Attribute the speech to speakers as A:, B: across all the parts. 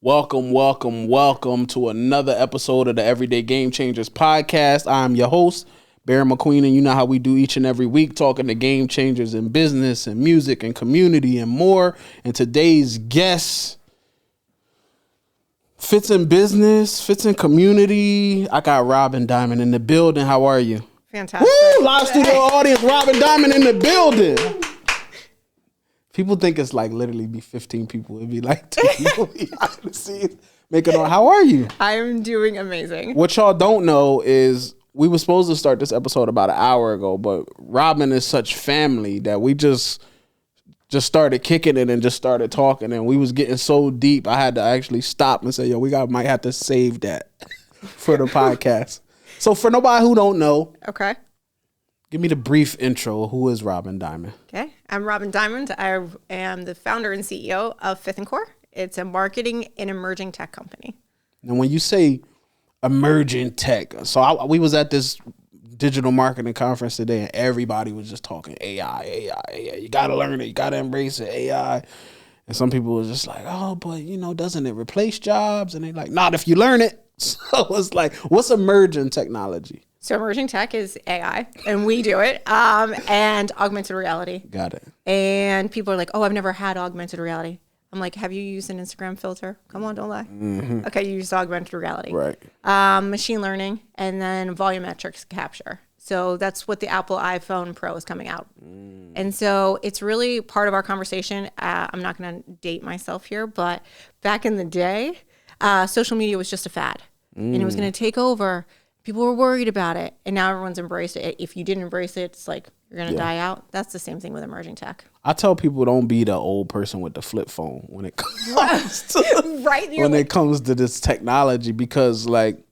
A: Welcome to another episode of the Everyday Game Changers podcast. I'm your host, Barion McQueen, and you know how we do each and every week, talking to game changers in business and music and community and more. And today's guest fits in business, fits in community. I got Robin Dimond in the building. How are you?
B: Fantastic.
A: Woo! Live studio audience, Robin Dimond in the building. People think it's like literally be 15 people. It'd be like 2 people behind the scenes making on. How are you?
B: I'm doing amazing.
A: What y'all don't know is we were supposed to start this episode about an hour ago, but Robin is such family that we just started kicking it and just started talking, and we was getting so deep I had to actually stop and say, yo, might have to save that for the podcast. So for nobody who don't know,
B: Okay.
A: give me the brief intro. Who is Robin Dimond?
B: Okay. I'm Robin Dimond. I am the founder and CEO of Fifth Cor. It's a marketing and emerging tech company.
A: And when you say emerging tech, so we was at this digital marketing conference today, and everybody was just talking AI. You got to learn it. You got to embrace it, AI. And some people was just like, oh, but, doesn't it replace jobs? And they like, not if you learn it. So it's like, what's emerging technology?
B: So emerging tech is AI, and we do it, and augmented reality.
A: Got it.
B: And people are like, oh, I've never had augmented reality. I'm like, have you used an Instagram filter? Come on, don't lie. Mm-hmm. Okay, you used augmented reality.
A: Right.
B: Machine learning, and then volumetric capture. So that's what the Apple iPhone Pro is coming out. And so it's really part of our conversation. I'm not going to date myself here, but back in the day, social media was just a fad. And it was going to take over. People were worried about it, and now everyone's embraced it. If you didn't embrace it, it's like you're going to die out. That's the same thing with emerging tech.
A: I tell people don't be the old person with the flip phone when it comes to,
B: right?
A: it comes to this technology, because like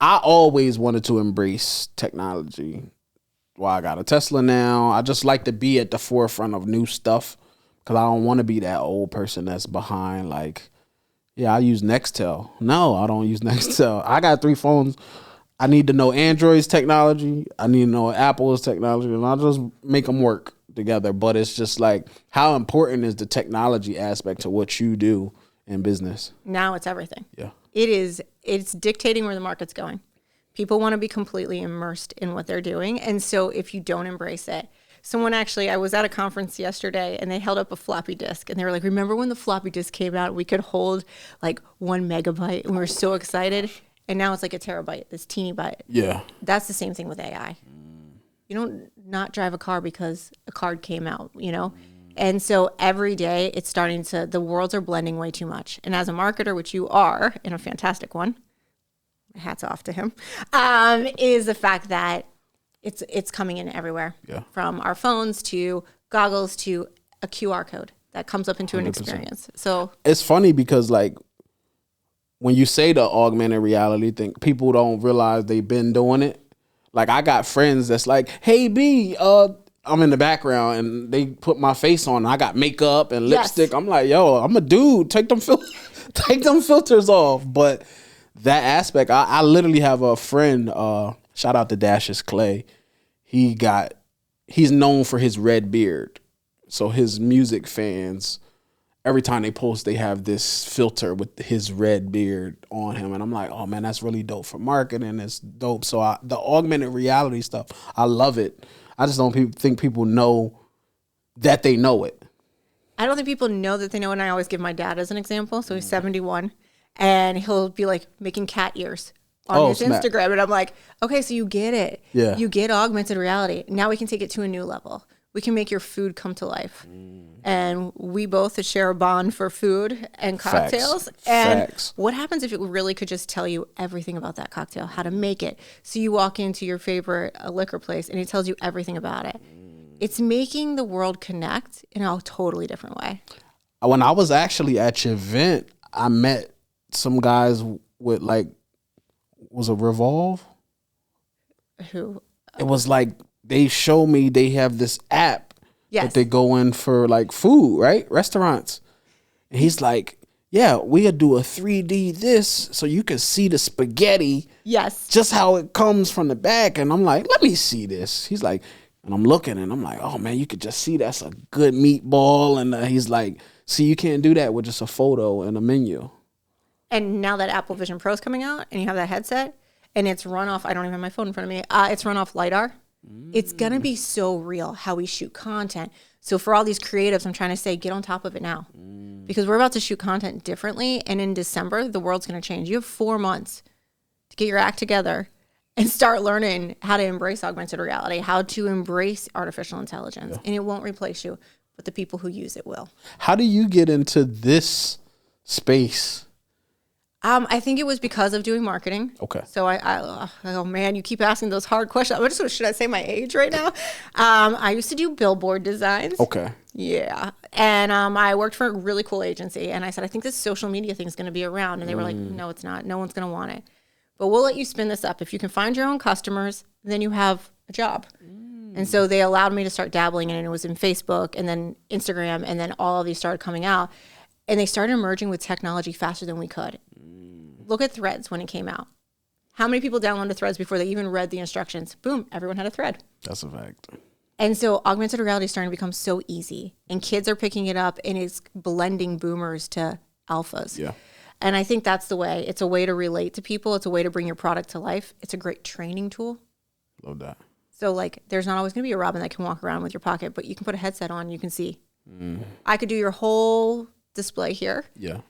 A: I always wanted to embrace technology. Well, I got a Tesla now. I just like to be at the forefront of new stuff because I don't want to be that old person that's behind like, yeah, I use Nextel. No, I don't use Nextel. I got 3 phones. I need to know Android's technology. I need to know Apple's technology, and I'll just make them work together. But it's just like, how important is the technology aspect to what you do in business? Now
B: it's everything.
A: Yeah.
B: It's dictating where the market's going. People want to be completely immersed in what they're doing. And so if you don't embrace it, I was at a conference yesterday, and they held up a floppy disk, and they were like, remember when the floppy disk came out, we could hold like 1 megabyte, and we were so excited. And now it's like a terabyte, this teeny byte. Yeah. That's the same thing with AI. You don't not drive a car because a card came out, And so every day it's the worlds are blending way too much. And as a marketer, which you are, and a fantastic one, hats off to him, is the fact that it's coming in everywhere. Yeah. From our phones to goggles to a QR code that comes up into 100%. An experience. So
A: it's funny because like when you say the augmented reality thing, people don't realize they've been doing it. Like I got friends that's like, hey B, I'm in the background and they put my face on. I got makeup and lipstick. Yes. I'm like, yo, I'm a dude. Take them filters off. But that aspect, I literally have a friend, shout out to Dashes Clay. He's known for his red beard. So his music fans, every time they post, they have this filter with his red beard on him. And I'm like, oh man, that's really dope for marketing. It's dope. So the augmented reality stuff, I love it. I just don't think people know that they know it.
B: I don't think people know that they know. And I always give my dad as an example. So he's 71, and he'll be like making cat ears on his Instagram. And I'm like, okay, so you get it. Yeah. You get augmented reality. Now we can take it to a new level. We can make your food come to life. And we both share a bond for food and cocktails. Facts. What happens if it really could just tell you everything about that cocktail, how to make it? So you walk into your favorite liquor place and it tells you everything about it. It's making the world connect in a totally different way.
A: When I was actually at your event, I met some guys with like, was a Revolve?
B: Who?
A: It was like, they show me they have this app that they go in for like food, right? Restaurants. And he's like, yeah, we'll do a 3D this so you can see the spaghetti.
B: Yes.
A: Just how it comes from the back. And I'm like, let me see this. He's like, and I'm looking and I'm like, oh man, you could just see that's a good meatball. And he's like, See, you can't do that with just a photo and a menu.
B: And now that Apple Vision Pro is coming out and you have that headset and it's run off, I don't even have my phone in front of me. It's run off LiDAR. It's going to be so real how we shoot content. So for all these creatives, I'm trying to say, get on top of it now because we're about to shoot content differently. And in December, the world's going to change. You have 4 months to get your act together and start learning how to embrace augmented reality, how to embrace artificial intelligence. And it won't replace you, but the people who use it will.
A: How do you get into this space?
B: I think it was because of doing marketing.
A: Okay.
B: So oh man, you keep asking those hard questions. Should I say my age right now? I used to do billboard designs.
A: Okay.
B: Yeah. And I worked for a really cool agency. And I said, I think this social media thing is going to be around. And they were like, no, it's not. No one's going to want it. But we'll let you spin this up. If you can find your own customers, then you have a job. And so they allowed me to start dabbling in it. And it was in Facebook and then Instagram. And then all of these started coming out. And they started emerging with technology faster than we could. Look at Threads when it came out. How many people downloaded Threads before they even read the instructions? Boom, everyone had a thread.
A: That's a fact.
B: And so augmented reality is starting to become so easy. And kids are picking it up and it's blending boomers to alphas.
A: Yeah.
B: And I think that's the way. It's a way to relate to people. It's a way to bring your product to life. It's a great training tool.
A: Love that.
B: So like there's not always going to be a Robin that can walk around with your pocket, but you can put a headset on, you can see. I could do your whole display here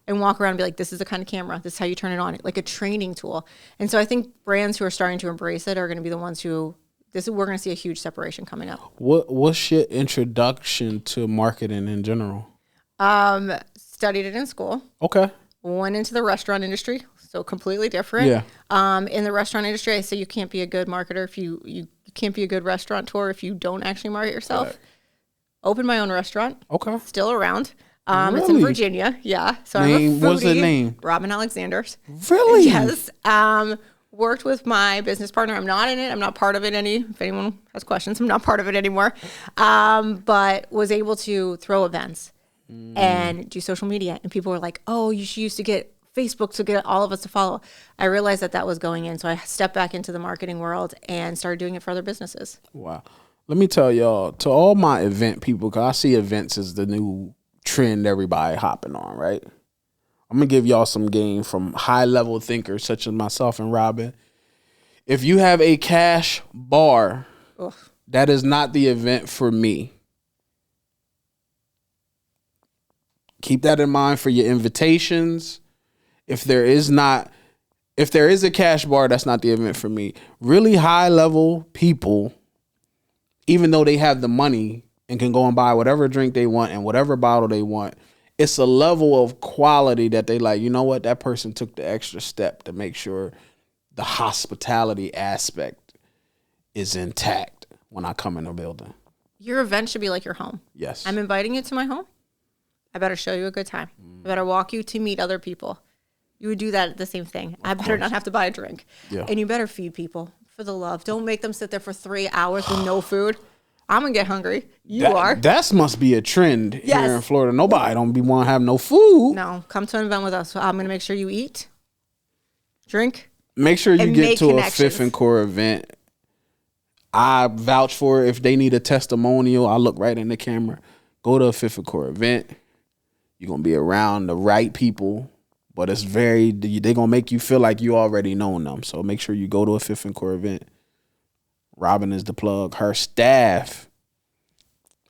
B: and walk around and be like, this is the kind of camera, this is how you turn it on, like a training tool. And so I think brands who are starting to embrace it are going to be the ones who we're going to see a huge separation coming up.
A: What's your introduction to marketing in general?
B: Studied it in school.
A: Okay.
B: Went into the restaurant industry, so completely different.
A: Yeah.
B: In the restaurant industry, I say you can't be a good marketer if you can't be a good restaurateur if you don't actually market yourself.
A: Right.
B: Opened my own restaurant.
A: Okay.
B: Still around.
A: Really?
B: It's in Virginia. Yeah. So
A: Name,
B: I'm a foodie.
A: what's the name?
B: Robin Alexander's.
A: Really?
B: Yes. Worked with my business partner. I'm not in it. I'm not part of it if anyone has questions, I'm not part of it anymore. But was able to throw events and do social media. And people were like, oh, you used to get Facebook to get all of us to follow. I realized that was going in. So I stepped back into the marketing world and started doing it for other businesses.
A: Wow. Let me tell y'all, to all my event people, because I see events as the new trend everybody hopping on, right? I'm going to give y'all some game from high-level thinkers such as myself and Robin. If you have a cash bar, that is not the event for me. Keep that in mind for your invitations. If there is a cash bar, that's not the event for me. Really high-level people, even though they have the money and can go and buy whatever drink they want and whatever bottle they want, it's a level of quality that they like, you know what, that person took the extra step to make sure the hospitality aspect is intact when I come in the building.
B: Your event should be like your home.
A: Yes.
B: I'm inviting you to my home. I better show you a good time. I better walk you to meet other people. You would do that the same thing. I better not have to buy a drink. Yeah. And you better feed people for the love. Don't make them sit there for 3 hours with no food. I'm going to get hungry. You are.
A: That must be a trend here in Florida. Nobody don't be want to have no food.
B: No. Come to an event with us. I'm going to make sure you eat, drink.
A: Make sure you get to a Fifth Cor event. I vouch for it. If they need a testimonial, I look right in the camera. Go to a Fifth Cor event. You're going to be around the right people, but they're going to make you feel like you already know them. So make sure you go to a Fifth Cor event. Robin is the plug. Her staff,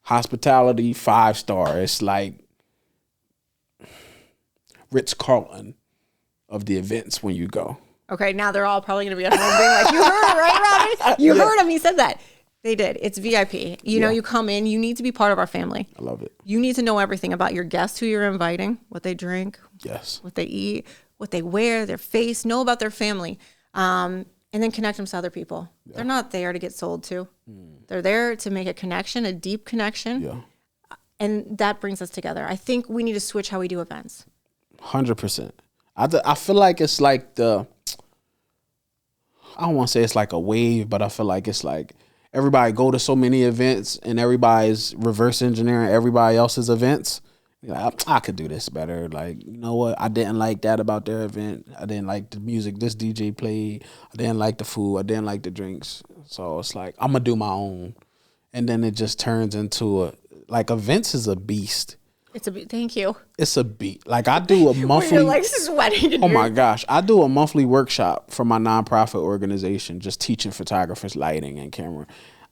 A: hospitality, 5-star. It's like Ritz-Carlton of the events when you go.
B: Okay, now they're all probably going to be at home being like, you heard it, right, Robin? You heard him. He said that. They did. It's VIP. You know, you come in, you need to be part of our family.
A: I love it.
B: You need to know everything about your guests, who you're inviting, what they drink,
A: what
B: they eat, what they wear, their face, know about their family, and then connect them to other people. Yeah. They're not there to get sold to. They're there to make a connection, a deep connection. Yeah. And that brings us together. I think we need to switch how we do events.
A: 100%. I feel like it's like I don't want to say it's like a wave, but I feel like it's like everybody go to so many events and everybody's reverse engineering everybody else's events. Like, I could do this better. Like, you know what? I didn't like that about their event. I didn't like the music this DJ played. I didn't like the food. I didn't like the drinks. So it's like, I'm going to do my own. And then it just turns into events is a beast.
B: Thank you.
A: It's a beat. Like I do a monthly.
B: You're like sweating.
A: Oh my gosh. I do a monthly workshop for my nonprofit organization, just teaching photographers lighting and camera.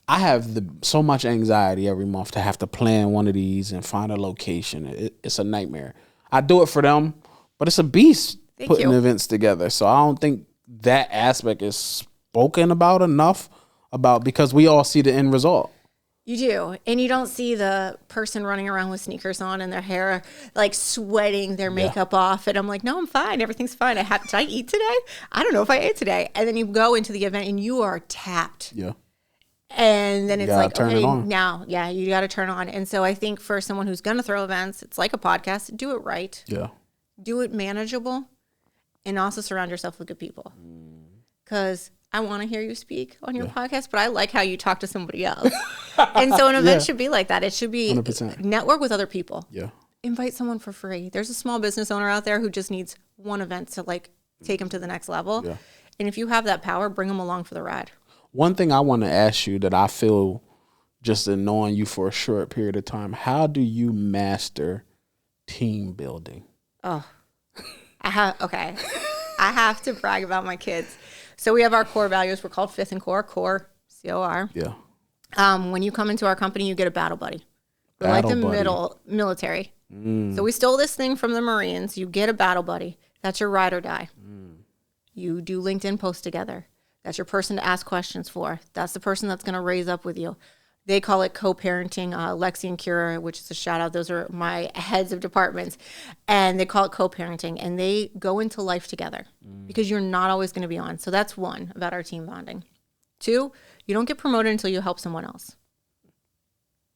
A: I have so much anxiety every month to have to plan one of these and find a location. It's a nightmare. I do it for them, but it's a beast putting events together. So I don't think that aspect is spoken about enough because we all see the end result.
B: You do. And you don't see the person running around with sneakers on and their hair like sweating their makeup off. And I'm like, no, I'm fine. Everything's fine. Did I eat today? I don't know if I ate today. And then you go into the event and you are tapped.
A: Yeah.
B: And then it's like,
A: okay,
B: now, you got to turn on. And so I think for someone who's going to throw events, it's like a podcast. Do it right.
A: Yeah. Do
B: it manageable. And also surround yourself with good people. Because I want to hear you speak on your podcast, but I like how you talk to somebody else. And so an event should be like that. It should be 100%. Network with other people.
A: Yeah.
B: Invite someone for free. There's a small business owner out there who just needs one event to like take them to the next level. Yeah. And if you have that power, bring them along for the ride.
A: One thing I want to ask you that I feel just in knowing you for a short period of time, how do you master team building?
B: Oh, I have to brag about my kids. So we have our core values. We're called Fifth Cor, COR.
A: Yeah.
B: When you come into our company, you get a battle buddy. We're like the military. So we stole this thing from the Marines. You get a battle buddy. That's your ride or die. You do LinkedIn posts together. That's your person to ask questions for. That's the person that's going to raise up with you. They call it co-parenting. Lexi and Kira, which is a shout out. Those are my heads of departments. And they call it co-parenting. And they go into life together because you're not always going to be on. So that's one about our team bonding. 2, you don't get promoted until you help someone else.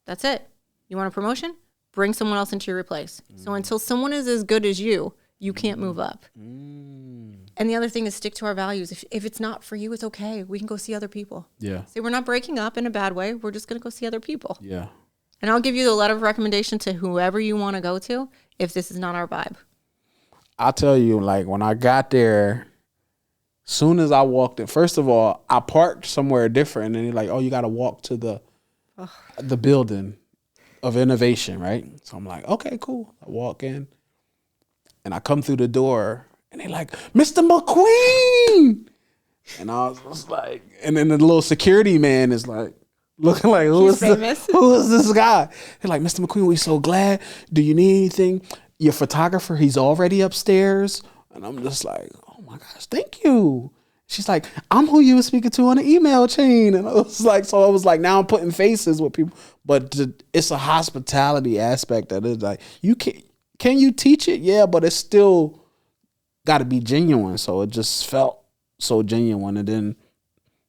B: That's it. You want a promotion? Bring someone else into your place. So until someone is as good as you can't move up. And the other thing is stick to our values. If it's not for you, it's okay. We can go see other people.
A: Yeah.
B: See, we're not breaking up in a bad way. We're just going to go see other people.
A: Yeah.
B: And I'll give you the letter of recommendation to whoever you want to go to if this is not our vibe.
A: I'll tell you, like, when I got there, soon as I walked in, first of all, I parked somewhere different. And they're like, oh, you got to walk to the building of innovation, right? So I'm like, okay, cool. I walk in. And I come through the door. And they're like, Mr. McQueen. And I was just like, and then the little security man is like, looking like, who is this guy? They're like, Mr. McQueen, we so glad. Do you need anything? Your photographer, he's already upstairs. And I'm just like, oh my gosh, thank you. She's like, I'm who you were speaking to on the email chain. And I was like, now I'm putting faces with people. But it's a hospitality aspect that is like, can you teach it? Yeah, but it's still got to be genuine. So it just felt so genuine. And then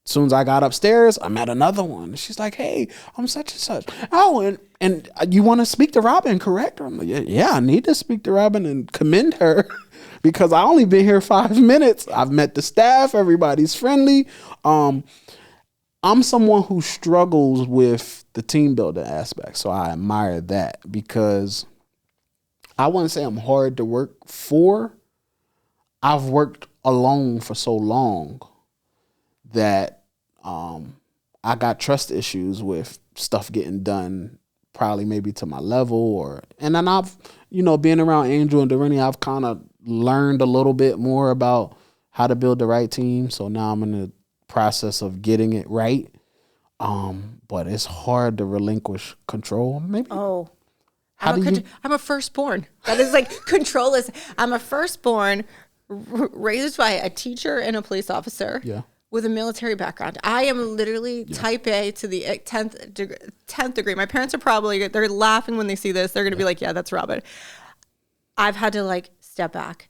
A: as soon as I got upstairs, I met another one. She's like, hey, I'm such and such. Oh, and you want to speak to Robin, correct? I'm like, yeah, I need to speak to Robin and commend her because I only been here 5 minutes. I've met the staff. Everybody's friendly. I'm someone who struggles with the team building aspect. So I admire that because I wouldn't say I'm hard to work for. I've worked alone for so long that I got trust issues with stuff getting done probably maybe to my level and then I've, being around Angel and Doreen, I've kind of learned a little bit more about how to build the right team. So now I'm in the process of getting it right. But it's hard to relinquish control. Maybe.
B: Oh, I'm a firstborn. That is like controlless. I'm a firstborn raised by a teacher and a police officer with a military background. I am literally type A to the 10th degree. My parents are they're laughing when they see this. They're going to be like, yeah, that's Robin. I've had to like step back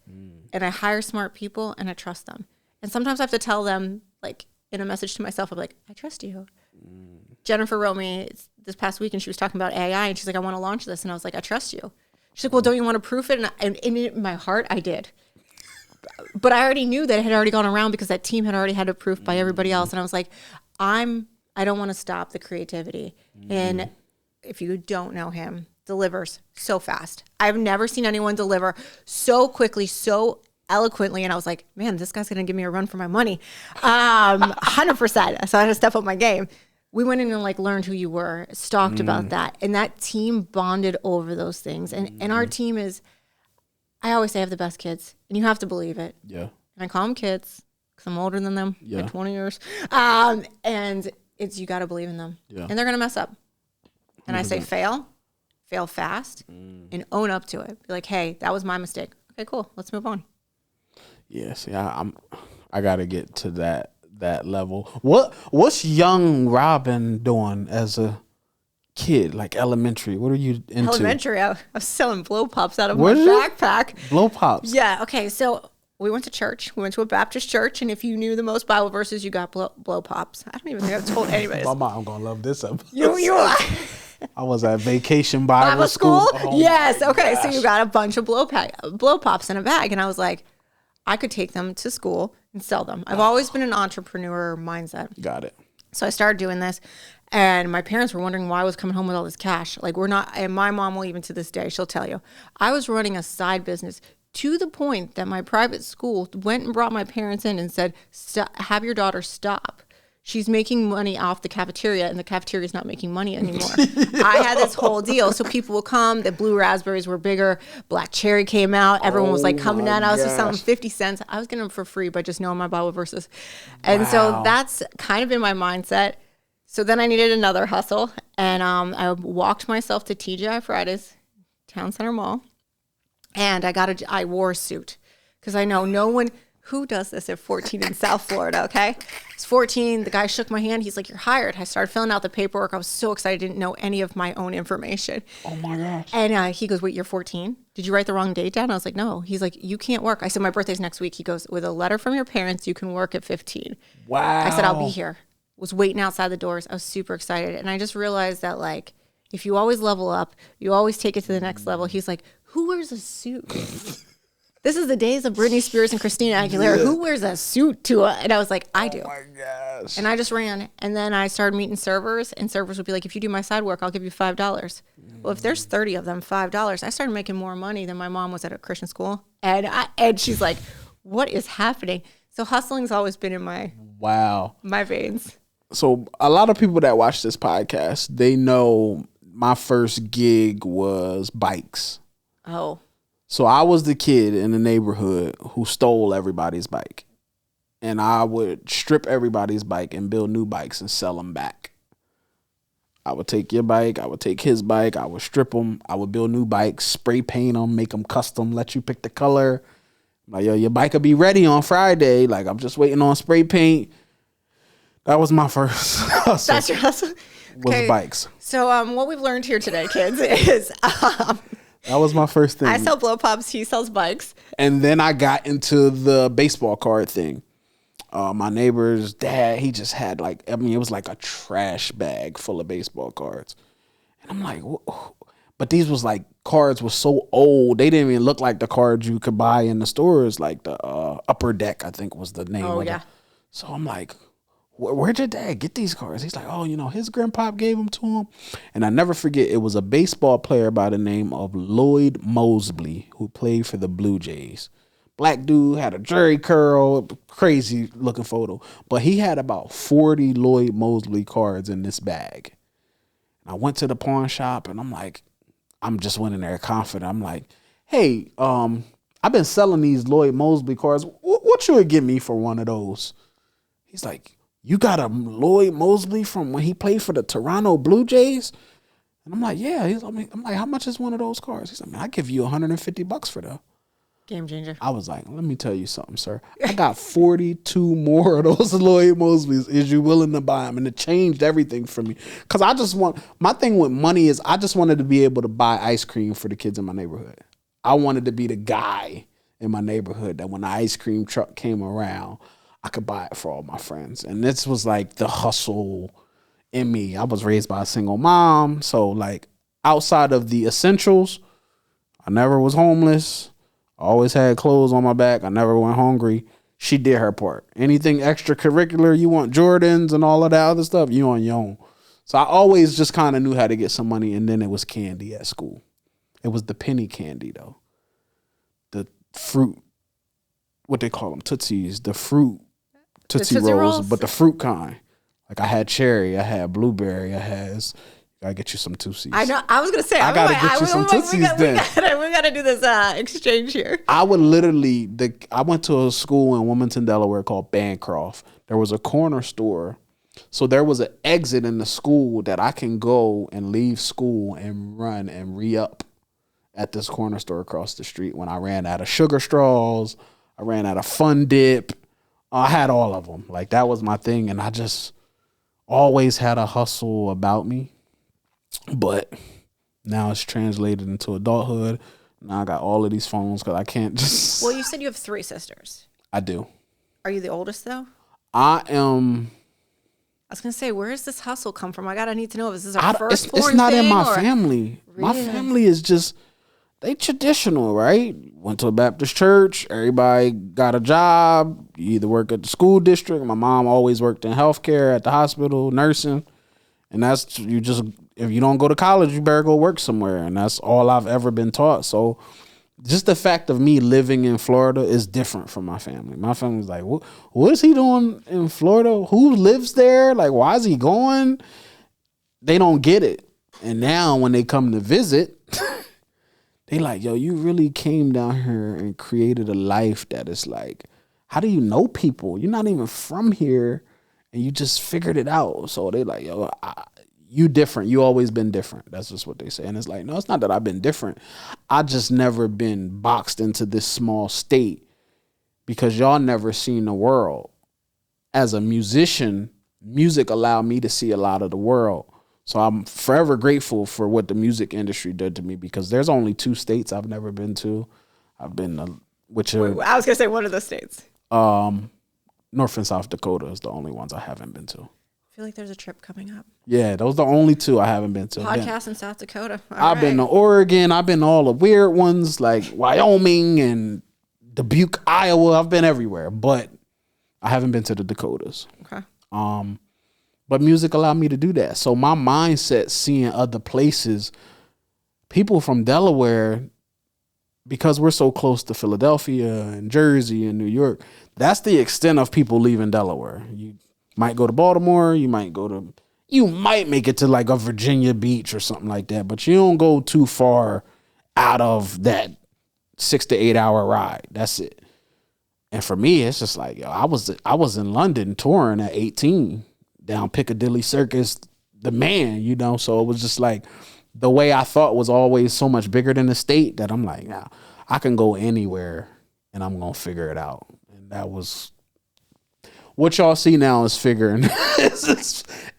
B: and I hire smart people and I trust them. And sometimes I have to tell them like in a message to myself, I'm like, I trust you. Jennifer wrote me this past week and she was talking about AI and she's like, I want to launch this. And I was like, I trust you. She's like, well, don't you want to proof it? And in my heart, I did. But I already knew that it had already gone around because that team had already had it proof by everybody else. And I was like, I don't want to stop the creativity. And if you don't know him, delivers so fast. I've never seen anyone deliver so quickly, so eloquently. And I was like, man, this guy's going to give me a run for my money. 100%. So I had to step up my game. we went in and like learned who you were, talked about that. And that team bonded over those things. And our team is, I always say I have the best kids, and you have to believe it.
A: Yeah.
B: And I call them kids because I'm older than them by 20 years. And it's, you got to believe in them. Yeah. And they're going to mess up. And I say fail fast, and own up to it. Be like, hey, that was my mistake. Okay, cool. Let's move on.
A: Yeah, see, I got to get to that level. What's young Robin doing as a kid, like elementary? What are you into?
B: Elementary, I was selling Blowpops out of my backpack.
A: Blowpops?
B: Yeah, okay, so we went to church. We went to a Baptist church, and if you knew the most Bible verses, you got Blowpops. I don't even think I've told anybody.
A: My mom going to love this episode.
B: You are.
A: I was at vacation Bible school.
B: Oh, yes, okay, so you got a bunch of Blowpops in a bag, and I was like, I could take them to school and sell them. I've always been an entrepreneur mindset.
A: Got it.
B: So I started doing this, and my parents were wondering why I was coming home with all this cash. Like, we're not, and my mom will even to this day, she'll tell you, I was running a side business to the point that my private school went and brought my parents in and said, have your daughter stop. She's making money off the cafeteria, and the cafeteria is not making money anymore. I had this whole deal. So people will come. The blue raspberries were bigger. Black cherry came out. Everyone was like coming down. I was just selling 50 cents. I was getting them for free by just knowing my Bible verses. And so that's kind of been my mindset. So then I needed another hustle. And I walked myself to TGI Fridays, Town Center Mall. And I wore a suit because I know no one... Who does this at 14 in South Florida, okay? I was 14. The guy shook my hand. He's like, you're hired. I started filling out the paperwork. I was so excited. I didn't know any of my own information.
A: Oh, my gosh.
B: And he goes, wait, you're 14? Did you write the wrong date down? I was like, no. He's like, you can't work. I said, my birthday's next week. He goes, with a letter from your parents, you can work at 15.
A: Wow.
B: I said, I'll be here. Was waiting outside the doors. I was super excited. And I just realized that, like, if you always level up, you always take it to the next level. He's like, who wears a suit? This is the days of Britney Spears and Christina Aguilera. Yeah. Who wears a suit to it? And I was like, I do.
A: Oh, my gosh.
B: And I just ran. And then I started meeting servers, and servers would be like, if you do my side work, I'll give you $5. Well, if there's 30 of them, $5. I started making more money than my mom was at a Christian school. And she's like, what is happening? So hustling's always been in my veins.
A: So a lot of people that watch this podcast, they know my first gig was bikes.
B: Oh.
A: So I was the kid in the neighborhood who stole everybody's bike. And I would strip everybody's bike and build new bikes and sell them back. I would take your bike. I would take his bike. I would strip them. I would build new bikes, spray paint them, make them custom, let you pick the color. Like, yo, your bike will be ready on Friday. Like, I'm just waiting on spray paint. That was my first hustle.
B: That's your hustle?
A: Was bikes.
B: So what we've learned here today, kids, is...
A: that was my first thing.
B: I sell Blowpops. He sells bikes.
A: And then I got into the baseball card thing. My neighbor's dad, he just had it was like a trash bag full of baseball cards. And I'm like, whoa. But these was like cards were so old. They didn't even look like the cards you could buy in the stores, like the Upper Deck, I think was the name of it. So I'm like, where'd your dad get these cards? He's like, oh, his grandpa gave them to him. And I never forget, it was a baseball player by the name of Lloyd Mosley who played for the Blue Jays. Black dude, had a jerry curl, crazy looking photo. But he had about 40 Lloyd Mosley cards in this bag. And I went to the pawn shop and I'm like, I'm just went in there confident. I'm like, hey, I've been selling these Lloyd Mosley cards. What you would give me for one of those? He's like, you got a Lloyd Mosley from when he played for the Toronto Blue Jays? And I'm like, yeah. I'm like, how much is one of those cards? He's like, man, I give you $150 for that.
B: Game changer.
A: I was like, let me tell you something, sir. I got 42 more of those Lloyd Mosleys. Is you willing to buy them? And it changed everything for me. Because my thing with money is I just wanted to be able to buy ice cream for the kids in my neighborhood. I wanted to be the guy in my neighborhood that when the ice cream truck came around, I could buy it for all my friends. And this was like the hustle in me. I was raised by a single mom. So like outside of the essentials, I never was homeless. I always had clothes on my back. I never went hungry. She did her part. Anything extracurricular, you want Jordans and all of that other stuff, you on your own. So I always just kind of knew how to get some money. And then it was candy at school. It was the penny candy though. The fruit, what they call them, Tootsies, the fruit Tootsie Rolls, but the fruit kind. Like I had cherry, I had blueberry, gotta get you some Tootsies.
B: I know. I was gonna say.
A: I gotta get you some Tootsies then.
B: We gotta do this exchange here.
A: I would literally. I went to a school in Wilmington, Delaware called Bancroft. There was a corner store, so there was an exit in the school that I can go and leave school and run and re-up at this corner store across the street. When I ran out of sugar straws, I ran out of Fun Dip. I had all of them. Like that was my thing, and I just always had a hustle about me. But now it's translated into adulthood. Now I got all of these phones because I can't just.
B: Well, you said you have 3 sisters.
A: I do.
B: Are you the oldest though?
A: I am.
B: I was gonna say, where does this hustle come from? I need to know if this is our firstborn
A: It's not
B: thing
A: in my
B: or...
A: family.
B: Really?
A: My family is just they traditional, right? Went to a Baptist church. Everybody got a job. You either work at the school district. My mom always worked in healthcare at the hospital, nursing, and that's you just. If you don't go to college, you better go work somewhere. And that's all I've ever been taught. So just the fact of me living in Florida is different from my family. My family's like, what is he doing in Florida? Who lives there? Like, why is he going? They don't get it. And now when they come to visit, they like, yo, you really came down here and created a life that is like, how do you know people? You're not even from here and you just figured it out. So they like, yo, you different. You always been different. That's just what they say. And it's like, no, it's not that I've been different. I just never been boxed into this small state because y'all never seen the world. As a musician, music allowed me to see a lot of the world. So I'm forever grateful for what the music industry did to me because there's only 2 states I've never been to. I've been I was
B: going to say one of those states.
A: North and South Dakota is the only ones I haven't been to.
B: I feel like there's a trip coming up.
A: Yeah, those are the only 2 I haven't been to.
B: Podcast in South Dakota.
A: I've been to Oregon. I've been to all the weird ones like Wyoming and Dubuque, Iowa. I've been everywhere, but I haven't been to the Dakotas.
B: Okay.
A: But music allowed me to do that. So my mindset, seeing other places, people from Delaware, because we're so close to Philadelphia and Jersey and New York, that's the extent of people leaving Delaware. You might go to Baltimore, you might make it to like a Virginia Beach or something like that, but you don't go too far out of that 6 to 8 hour ride. That's it. And for me, it's just like, yo, I was in London touring at 18 down Piccadilly Circus, the man, you know, so it was just like the way I thought was always so much bigger than the state that I'm like, nah, I can go anywhere and I'm going to figure it out. And that was what y'all see now is figuring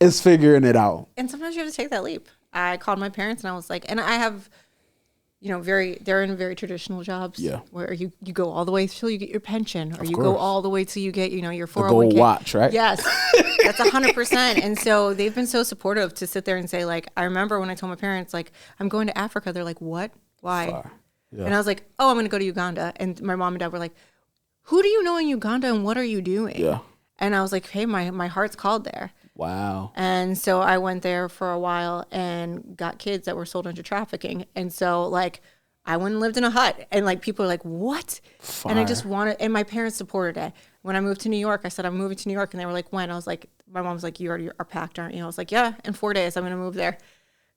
A: is figuring it out.
B: And sometimes you have to take that leap. I called my parents and I was like, and I have, they're in very traditional jobs.
A: Yeah.
B: Where you go all the way till you get your pension, or
A: Of
B: you
A: course.
B: go all the way till you get, your 401k.
A: The gold watch, right?
B: Yes. That's 100%. And so they've been so supportive to sit there and say, like, I remember when I told my parents, like, I'm going to Africa. They're like, what? Why?
A: Yeah.
B: And I was like, oh, I'm going to go to Uganda. And my mom and dad were like, who do you know in Uganda and what are you doing?
A: Yeah.
B: And I was like, hey, my heart's called there.
A: Wow.
B: And so I went there for a while and got kids that were sold into trafficking. And so, like, I went and lived in a hut. And, like, people are like, what?
A: Fire.
B: And I just wanted, and my parents supported it. When I moved to New York, I said, I'm moving to New York. And they were like, when? I was like, my mom was like, you already are packed, aren't you? I was like, yeah, in 4 days, I'm going to move there.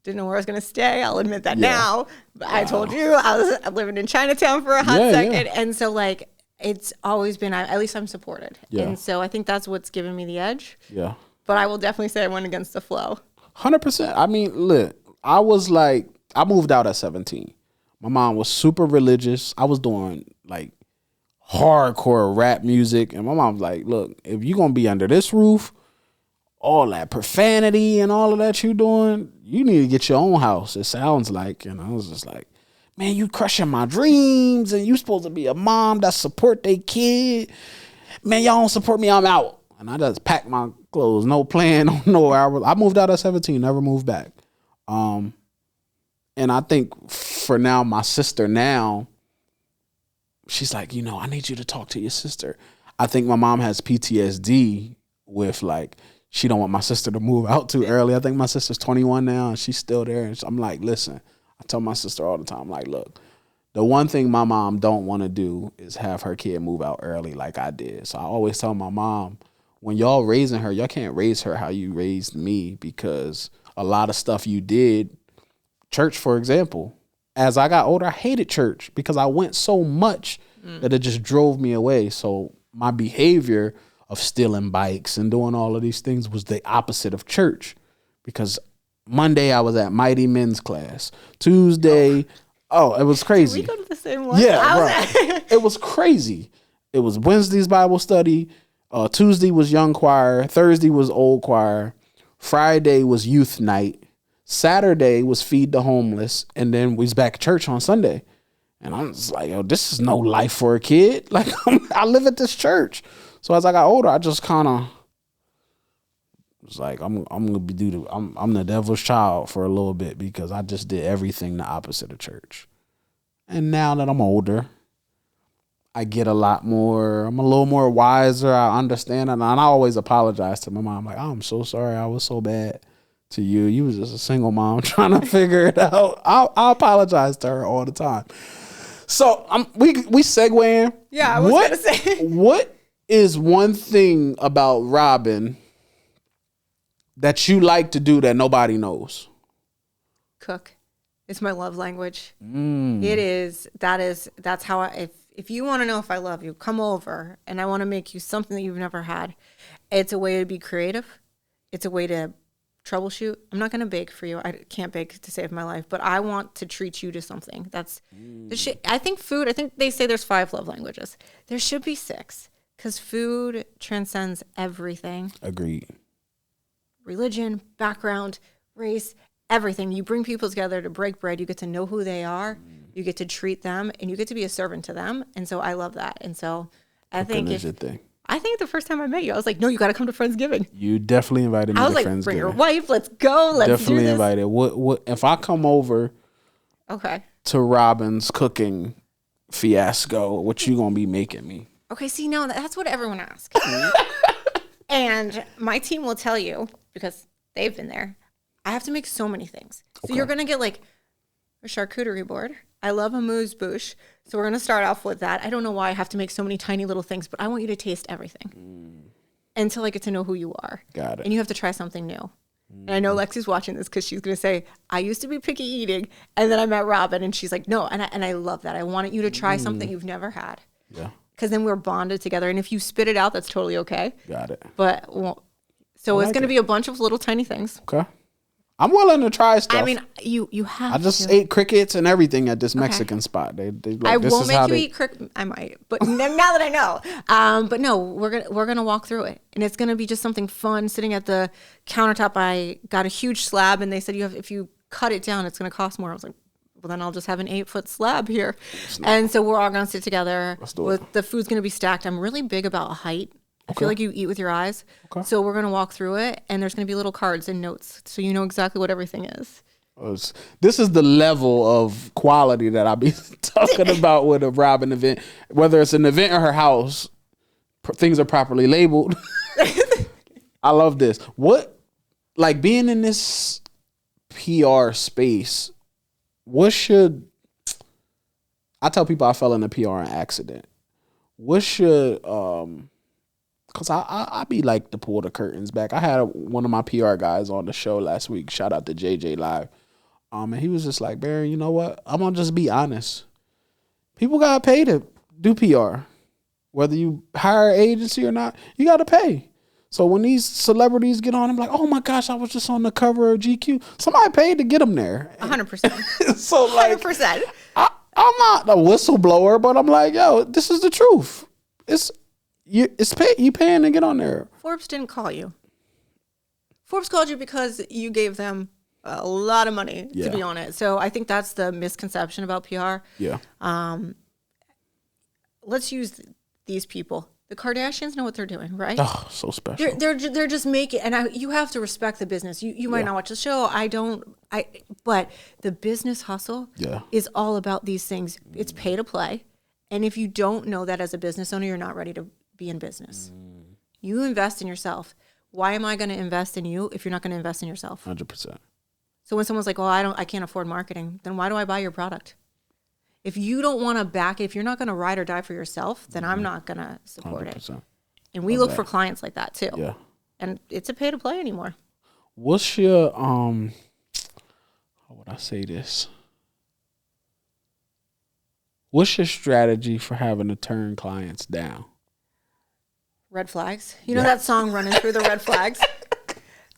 B: Didn't know where I was going to stay. I'll admit that now. But I told you, I was living in Chinatown for a hot second. Yeah. And so, like, it's always been, at least I'm supported. Yeah. And so I think that's what's given me the edge.
A: Yeah.
B: But I will definitely say I went against the flow.
A: 100%. I mean, look, I was like, I moved out at 17. My mom was super religious. I was doing like hardcore rap music. And my mom was like, look, if you're going to be under this roof, all that profanity and all of that you doing, you need to get your own house, it sounds like. And I was just like, man, you crushing my dreams, and you supposed to be a mom that support their kid. Man, y'all don't support me, I'm out. And I just packed my clothes, no plan, no hour. I moved out at 17, never moved back. And I think for now, my sister now, she's like, I need you to talk to your sister. I think my mom has PTSD with like, she don't want my sister to move out too early. I think my sister's 21 now and she's still there. And I'm like, listen, I tell my sister all the time, like, look, the one thing my mom don't want to do is have her kid move out early like I did. So I always tell my mom, when y'all raising her, y'all can't raise her how you raised me, because a lot of stuff you did, church, for example, as I got older, I hated church because I went so much that it just drove me away. So my behavior of stealing bikes and doing all of these things was the opposite of church, because Monday I was at Mighty Men's class. Tuesday, it was crazy.
B: Did we go to the same one?
A: Yeah, right. It was crazy. It was Wednesday's Bible study. Tuesday was young choir. Thursday was old choir. Friday was youth night. Saturday was feed the homeless. And then we was back at church on Sunday. And I was like, yo, this is no life for a kid. Like, I live at this church. So as I got older, I just kind of was like, I'm the devil's child for a little bit, because I just did everything the opposite of church. And now that I'm older, I get a lot more, I'm a little more wiser. I understand it. And I always apologize to my mom. Like, oh, I'm so sorry. I was so bad to you. You was just a single mom trying to figure it out. I apologize to her all the time. So we segueing.
B: Yeah, I was going to say.
A: What is one thing about Robin that you like to do that nobody knows?
B: Cook. It's my love language. It is. That's how if you want to know if I love you, come over and I want to make you something that you've never had. It's a way to be creative. It's a way to troubleshoot. I'm not going to bake for you. I can't bake to save my life, but I want to treat you to something. That's the shit. I think they say there's 5 love languages. There should be 6, because food transcends everything.
A: Agreed.
B: Religion, background, race, everything. You bring people together to break bread. You get to know who they are. You get to treat them, and you get to be a servant to them. And so I love that. And so I think the first time I met you, I was like, no, you got to come to Friendsgiving.
A: You definitely invited me to Friendsgiving. I was like,
B: bring your wife. Let's go. Let's
A: definitely
B: do this.
A: Invited. What if I come over to Robin's cooking fiasco, what you going to be making me?
B: Okay, see, no, that's what everyone asks. And my team will tell you, because they've been there, I have to make so many things. So you're going to get like a charcuterie board. I love a amuse-bouche. So we're going to start off with that. I don't know why I have to make so many tiny little things, but I want you to taste everything until I get to know who you are.
A: Got it.
B: And you have to try something new. And I know Lexi's watching this because she's going to say, I used to be picky eating. And then I met Robin and she's like, no. And I love that. I wanted you to try something you've never had.
A: Yeah.
B: Because then we're bonded together. And if you spit it out, that's totally okay.
A: Got it.
B: But, so it's going to be a bunch of little tiny things.
A: Okay. I'm willing to try stuff.
B: I mean, you have
A: I just ate crickets and everything at this Mexican spot. They like,
B: I won't make you eat cricket. I might, but now that I know. But no, we're gonna walk through it, and it's gonna be just something fun. Sitting at the countertop, I got a huge slab, and they said if you cut it down, it's gonna cost more. I was like, well, then I'll just have an 8-foot slab here, and so we're all gonna sit together. The food's gonna be stacked. I'm really big about height. I feel like you eat with your eyes. Okay. So we're going to walk through it, and there's going to be little cards and notes so you know exactly what everything is.
A: This is the level of quality that I'll be talking about with a Robin event. Whether it's an event or her house, things are properly labeled. I love this. Like being in this PR space, I tell people I fell into PR an accident. What should... Cause I be like to pull the curtains back. I had one of my PR guys on the show last week. Shout out to JJ Live. And he was just like, Barry, you know what? I'm gonna just be honest. People gotta pay to do PR. Whether you hire an agency or not, you gotta pay. So when these celebrities get on, I'm like, oh my gosh, I was just on the cover of GQ. Somebody paid to get them there.
B: 100%.
A: So like,
B: 100%.
A: I'm not a whistleblower, but I'm like, yo, this is the truth. You paying to get on there.
B: Forbes didn't call you. Forbes called you because you gave them a lot of money to be on it. So I think that's the misconception about PR.
A: Yeah.
B: Let's use these people. The Kardashians know what they're doing, right?
A: Oh, so special.
B: They're just making, and you have to respect the business. You might not watch the show. But the business hustle is all about these things. It's pay to play. And if you don't know that as a business owner, you're not ready to be in business. You invest in yourself. Why am I going to invest in you if you're not going to invest in yourself?
A: 100%.
B: So when someone's like, "Well, I can't afford marketing," then why do I buy your product? If you don't want to back it, if you're not going to ride or die for yourself, then I'm not going to support 100%. It. And we look for clients like that too.
A: Yeah.
B: And it's a pay to play anymore.
A: What's your how would I say this? What's your strategy for having to turn clients down?
B: Red flags. You know that song Running Through the Red Flags?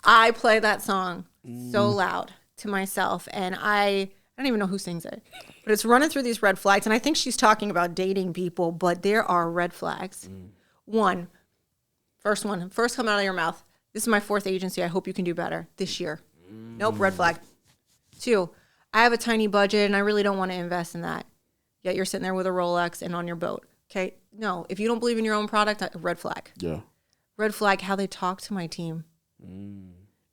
B: I play that song so loud to myself, and I don't even know who sings it. But it's running through these red flags, and I think she's talking about dating people, but there are red flags. First come out of your mouth. This is my 4th agency. I hope you can do better this year. Nope, red flag. 2, I have a tiny budget, and I really don't want to invest in that. Yet you're sitting there with a Rolex and on your boat. Okay? No, if you don't believe in your own product, red flag.
A: Yeah.
B: Red flag, how they talk to my team.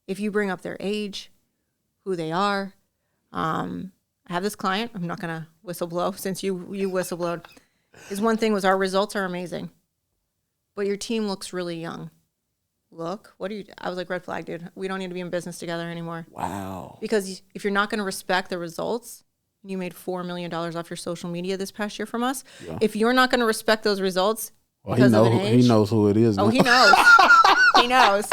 B: If you bring up their age, who they are. I have this client. I'm not going to whistleblow since you whistleblowed. His one thing was our results are amazing, but your team looks really young. Look, I was like, red flag, dude. We don't need to be in business together anymore.
A: Wow.
B: Because if you're not going to respect the results, you made $4 million off your social media this past year from us. Yeah. If you're not going to respect those results,
A: well, he knows who it is.
B: Oh,
A: now.
B: He knows. He knows.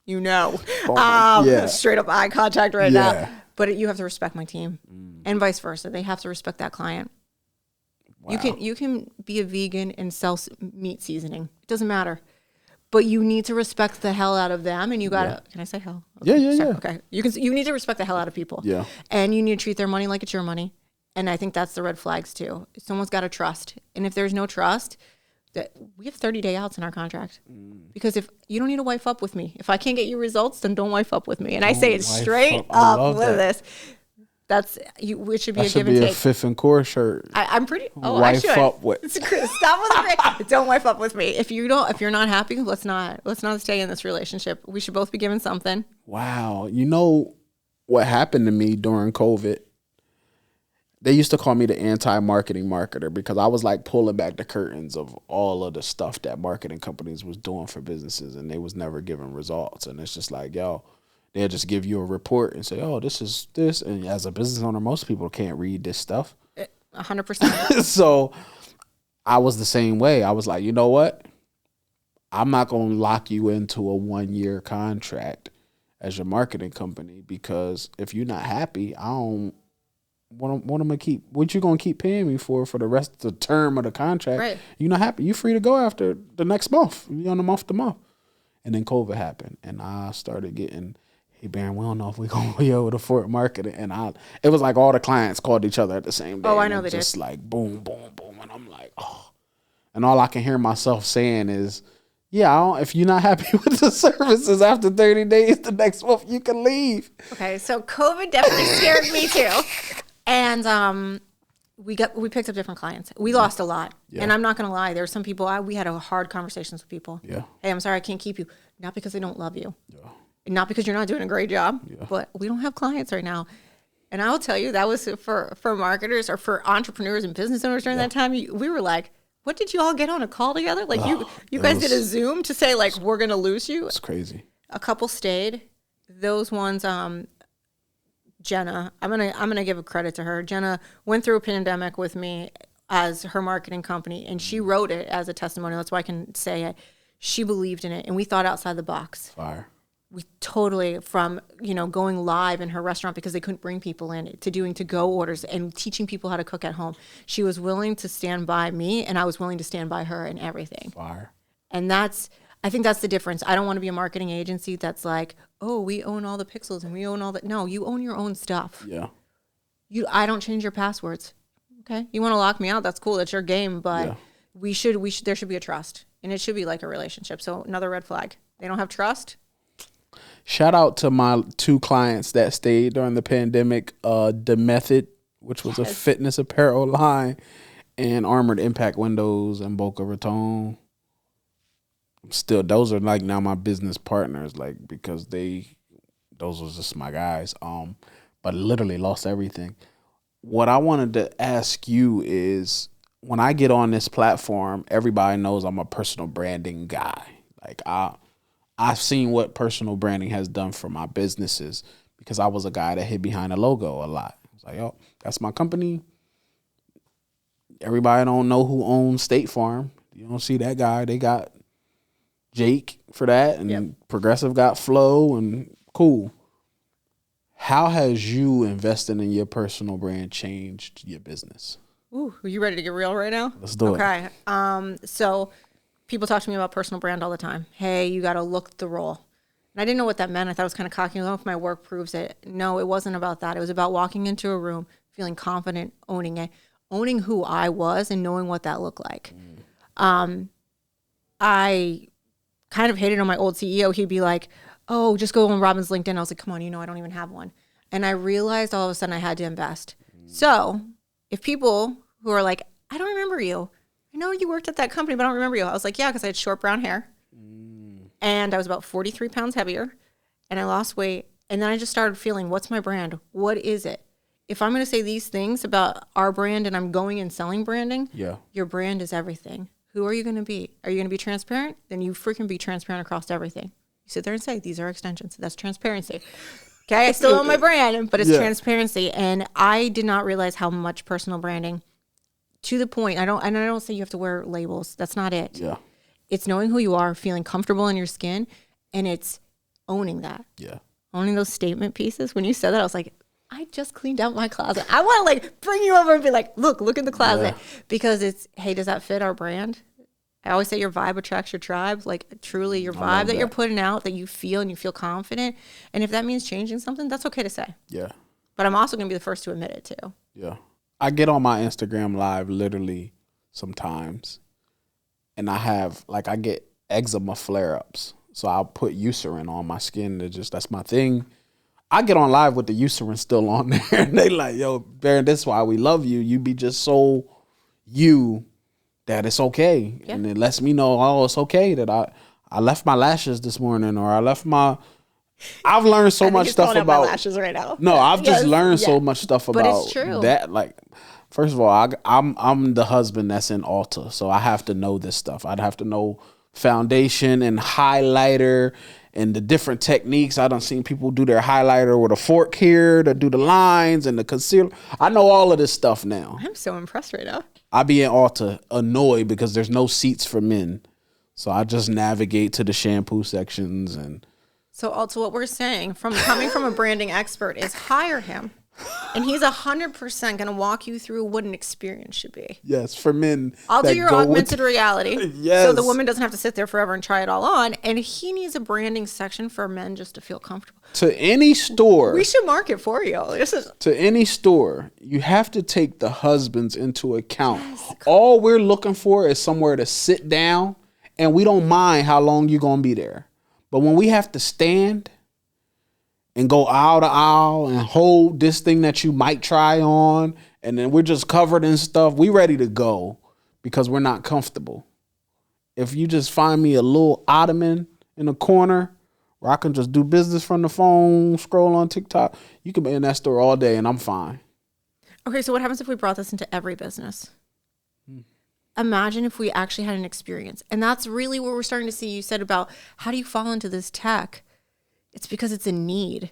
B: You know. Straight up eye contact now. But you have to respect my team, and vice versa. They have to respect that client. Wow. You can be a vegan and sell meat seasoning. It doesn't matter. But you need to respect the hell out of them, and you gotta. Can I say hell? Okay.
A: Yeah.
B: Okay. You need to respect the hell out of people.
A: Yeah.
B: And you need to treat their money like it's your money. And I think that's the red flags too. Someone's got to trust, and if there's no trust, that we have 30-day outs in our contract. Because if you don't need to wife up with me, if I can't get you results, then don't wife up with me. And I say it straight up with this. That's you. It should be a give and take.
A: That should be a Fifth Cor shirt.
B: I'm pretty.
A: Wife
B: I should.
A: Up with.
B: Stop with me. Don't wife up with me. If you're not happy, let's not stay in this relationship. We should both be given something.
A: Wow. You know what happened to me during COVID? They used to call me the anti-marketing marketer because I was like pulling back the curtains of all of the stuff that marketing companies was doing for businesses, and they was never giving results. And it's just like, yo, they'll just give you a report and say, oh, this is this. And as a business owner, most people can't read this stuff.
B: 100%.
A: So I was the same way. I was like, you know what? I'm not going to lock you into a 1-year contract as your marketing company, because if you're not happy, I don't. What am I gonna keep? What you gonna keep paying me for the rest of the term of the contract? Right. You're not happy. You're free to go after the next month. You're on a month to month. And then COVID happened, and I started getting, hey Barion, we don't know if we're gonna be able to afford marketing. And it was like all the clients called each other at the same day.
B: Oh, I know they
A: just
B: did.
A: Like boom, boom, boom, and I'm like, oh. And all I can hear myself saying is, yeah, if you're not happy with the services after 30 days, the next month you can leave.
B: Okay, so COVID definitely scared me too. And we picked up different clients. We lost a lot. Yeah. And I'm not going to lie. There were some people, we had hard conversations with people.
A: Yeah.
B: Hey, I'm sorry I can't keep you. Not because they don't love you. Yeah. And not because you're not doing a great job. Yeah. But we don't have clients right now. And I'll tell you, that was for marketers or for entrepreneurs and business owners during that time. We were like, what did you all get on a call together? Like you guys did a Zoom to say like, we're going to lose you.
A: It's crazy.
B: A couple stayed. Those ones, Jenna, I'm gonna give a credit to her. Jenna went through a pandemic with me as her marketing company, and she wrote it as a testimonial. That's why I can say it. She believed in it, and we thought outside the box.
A: Fire.
B: We totally, from going live in her restaurant because they couldn't bring people in, to doing to-go orders and teaching people how to cook at home. She was willing to stand by me, and I was willing to stand by her in everything.
A: Fire.
B: And I think that's the difference. I don't want to be a marketing agency that's like, oh, we own all the pixels and we own all that. No, you own your own stuff.
A: Yeah.
B: I don't change your passwords. Okay. You want to lock me out? That's cool. That's your game. But there should be a trust, and it should be like a relationship. So another red flag. They don't have trust.
A: Shout out to my 2 clients that stayed during the pandemic, The Method, which was a fitness apparel line, and Armored Impact Windows in Boca Raton. Still, those are like now my business partners, like, because those was just my guys. But literally lost everything. What I wanted to ask you is, when I get on this platform, everybody knows I'm a personal branding guy. Like I've seen what personal branding has done for my businesses, because I was a guy that hid behind a logo a lot. I was like, oh, that's my company. Everybody don't know who owns State Farm. You don't see that guy. They got Jake for that, and Progressive got Flow, and cool. How has you investing in your personal brand changed your business?
B: Ooh, are you ready to get real right now?
A: Let's do it.
B: Okay. So people talk to me about personal brand all the time. Hey, you got to look the role. And I didn't know what that meant. I thought it was kind of cocky. Oh, if my work proves it. No, it wasn't about that. It was about walking into a room, feeling confident, owning it, owning who I was and knowing what that looked like. I kind of hated on my old CEO. He'd be like, oh, just go on Robin's LinkedIn. I was like, come on, I don't even have one. And I realized all of a sudden I had to invest. So if people who are like, I don't remember you. I know you worked at that company, but I don't remember you. I was like, yeah, because I had short brown hair. And I was about 43 pounds heavier. And I lost weight. And then I just started feeling, what's my brand? What is it? If I'm going to say these things about our brand and I'm going and selling branding, your brand is everything. Who are you going to be? Are you going to be transparent? Then you freaking be transparent across everything. You sit there and say, these are extensions. That's transparency. Okay, I still own my brand, but it's transparency. And I did not realize how much personal branding, to the point, I don't say you have to wear labels. That's not it.
A: Yeah.
B: It's knowing who you are, feeling comfortable in your skin, and it's owning that.
A: Yeah.
B: Owning those statement pieces. When you said that, I was like, I just cleaned out my closet. I want to like bring you over and be like, look in the closet. Because it's, hey, does that fit our brand? I always say your vibe attracts your tribe. Like truly your vibe that you're putting out, that you feel and you feel confident. And if that means changing something, that's okay to say. Yeah. But I'm also going to be the first to admit it too.
A: Yeah. I get on my Instagram live literally sometimes and I get eczema flare-ups. So I'll put Eucerin on my skin that's my thing. I get on live with the Eucerin still on there and they like, yo, Barion, this is why we love you. You be just so you that it's okay. Yeah. And it lets me know, oh, it's okay that I left my lashes this morning or I've learned so much stuff about
B: my lashes right now.
A: No, I've just learned so much stuff about
B: but it's true.
A: That. Like, first of all, I'm the husband that's in Ulta, so I have to know this stuff. I'd have to know foundation and highlighter and the different techniques. I done seen people do their highlighter with a fork here to do the lines and the concealer. I know all of this stuff now.
B: I'm so impressed right now.
A: I be in Ulta annoyed because there's no seats for men. So I just navigate to the shampoo sections and.
B: So also what we're saying coming from a branding expert is hire him. And he's 100% going to walk you through what an experience should be.
A: Yes, for men.
B: I'll do your augmented reality.
A: Yes.
B: So the woman doesn't have to sit there forever and try it all on. And he needs a branding section for men just to feel comfortable.
A: To any store.
B: We should market for you.
A: To any store, you have to take the husbands into account. Yes. All we're looking for is somewhere to sit down, and we don't mind how long you're going to be there. But when we have to stand and go aisle to aisle and hold this thing that you might try on, and then we're just covered in stuff, we ready to go because we're not comfortable. If you just find me a little ottoman in a corner where I can just do business from the phone, scroll on TikTok, you can be in that store all day and I'm fine.
B: Okay, so what happens if we brought this into every business? Imagine if we actually had an experience. And that's really what we're starting to see. You said about how do you fall into this tech? It's because it's a need.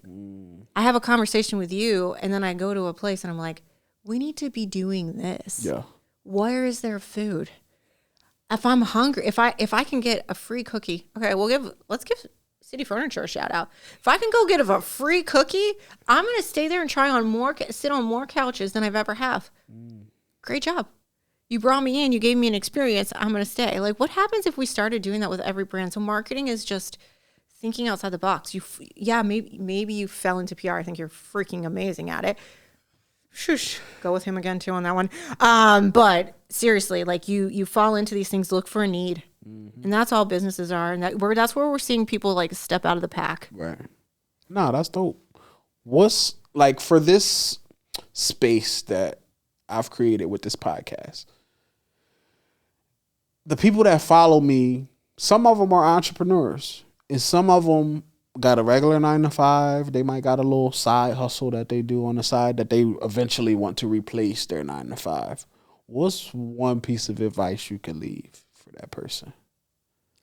B: I have a conversation with you and then I go to a place and I'm like, we need to be doing this. Yeah. Where is there food? If I'm hungry, if I can get a free cookie, okay, let's give City Furniture a shout out. If I can go get a free cookie, I'm going to stay there and sit on more couches than I've ever have. Great job. You brought me in, you gave me an experience, I'm going to stay. Like, what happens if we started doing that with every brand? So marketing is just thinking outside the box. Maybe you fell into PR. I think you're freaking amazing at it. Shush, go with him again too on that one. But seriously, like you fall into these things, look for a need. And that's all businesses are. And that's where we're seeing people like step out of the pack.
A: Right. No, that's dope. What's like for this space that I've created with this podcast? The people that follow me, some of them are entrepreneurs and some of them got a regular 9-to-5. They might got a little side hustle that they do on the side that they eventually want to replace their 9-to-5. What's one piece of advice you could leave for that person?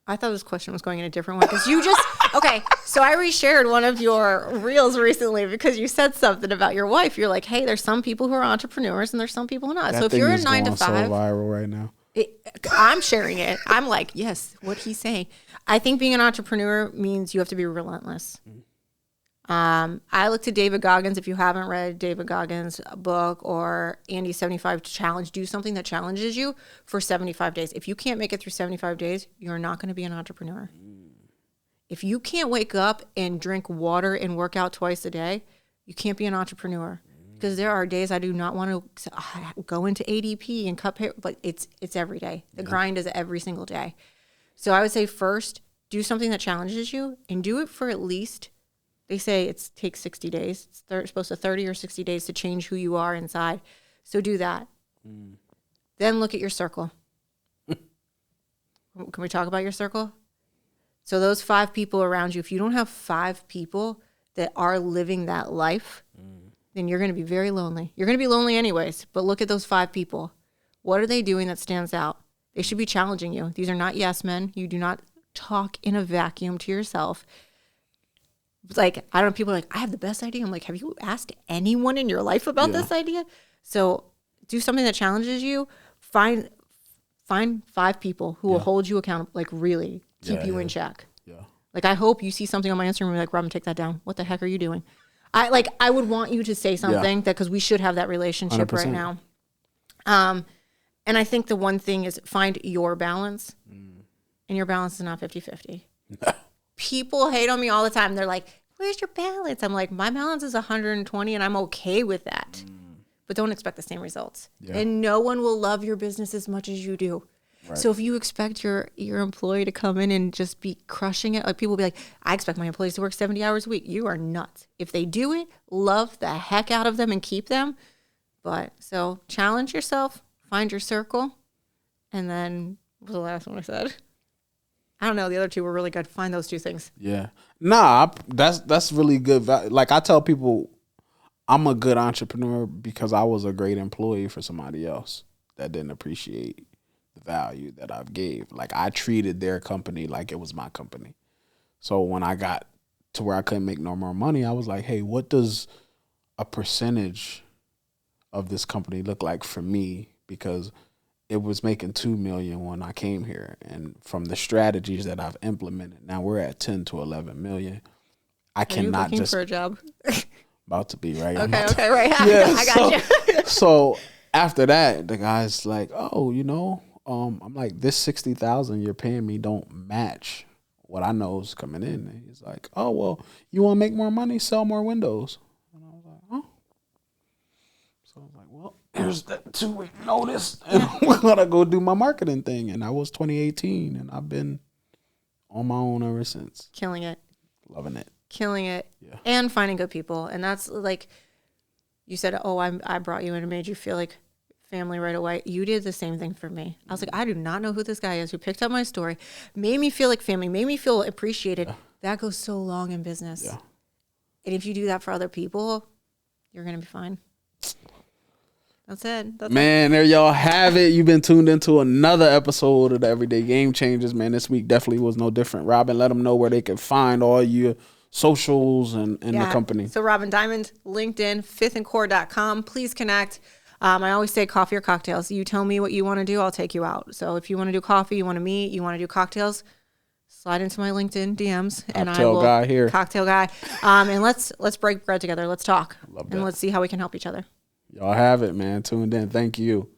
B: I thought this question was going in a different way because you just, okay, so I reshared one of your reels recently because you said something about your wife. You're like, hey, there's some people who are entrepreneurs and there's some people who are not.
A: That
B: so if you're a 9-to-5.
A: So viral right now.
B: I'm sharing it. I'm like, yes, what he's saying. I think being an entrepreneur means you have to be relentless. I look to David Goggins. If you haven't read David Goggins' book or Andy's 75 Challenge, do something that challenges you for 75 days. If you can't make it through 75 days, you're not going to be an entrepreneur. If you can't wake up and drink water and work out twice a day, you can't be an entrepreneur. Because there are days I do not want to go into ADP and cut pay, but it's every day. The grind is every single day. So I would say first, do something that challenges you and do it for at least, they say it takes 60 days. It's supposed to 30 or 60 days to change who you are inside. So do that. Then look at your circle. Can we talk about your circle? So those 5 people around you, if you don't have 5 people that are living that life, then you're going to be very lonely. You're going to be lonely anyways, but look at those 5 people. What are they doing that stands out? They should be challenging you. These are not yes men. You do not talk in a vacuum to yourself. Like, I don't know, people are like, I have the best idea. I'm like, have you asked anyone in your life about this idea? So do something that challenges you. Find 5 people who will hold you accountable, like really keep you in check. Yeah. Like, I hope you see something on my Instagram and you're like, Robin, take that down. What the heck are you doing? I would want you to say something that, because we should have that relationship 100%. Right now. And I think the one thing is find your balance, and your balance is not 50-50. People hate on me all the time. They're like, where's your balance? I'm like, my balance is 120 and I'm okay with that. But don't expect the same results. Yeah. And no one will love your business as much as you do. Right. So if you expect your employee to come in and just be crushing it, like people will be like, I expect my employees to work 70 hours a week. You are nuts. If they do it, love the heck out of them and keep them. But so challenge yourself, find your circle. And then what was the last one I said? I don't know. The other 2 were really good. Find those 2 things.
A: Yeah. Nah, that's really good. Like, I tell people I'm a good entrepreneur because I was a great employee for somebody else that didn't appreciate the value that I've gave. Like, I treated their company like it was my company. So when I got to where I couldn't make no more money, I was like, hey, what does a percentage of this company look like for me? Because it was making $2 million when I came here. And from the strategies that I've implemented, now we're at 10 to 11 million. I cannot just
B: for a job.
A: About to be, right?
B: Okay, right.
A: Yeah,
B: I got you.
A: So after that, the guy's like, oh, I'm like, this 60,000 you're paying me don't match what I know is coming in. And he's like, oh, well, you want to make more money? Sell more windows. And I was like, oh. So I was like, well, here's that 2-week notice. And we're going to go do my marketing thing. And that was 2018. And I've been on my own ever since.
B: Killing it.
A: Loving it.
B: Killing it. Yeah. And finding good people. And that's like, you said, oh, I brought you in and made you feel like family right away. You did the same thing for me. I was like, I do not know who this guy is who picked up my story, made me feel like family, made me feel appreciated. Yeah. That goes so long in business. Yeah. And if you do that for other people, you're going to be fine. That's it.
A: There y'all have it. You've been tuned into another episode of the Everyday Game Changers. Man, this week definitely was no different. Robin, let them know where they can find all your socials and the company.
B: So Robin Dimond, LinkedIn, fifthcor.com. Please connect. I always say coffee or cocktails. You tell me what you want to do, I'll take you out. So if you want to do coffee, you want to meet, you want to do cocktails, slide into my LinkedIn DMs and I will. Cocktail guy. And let's break bread together. Let's talk. Let's see how we can help each other.
A: Y'all have it, man. Tuned in. Thank you.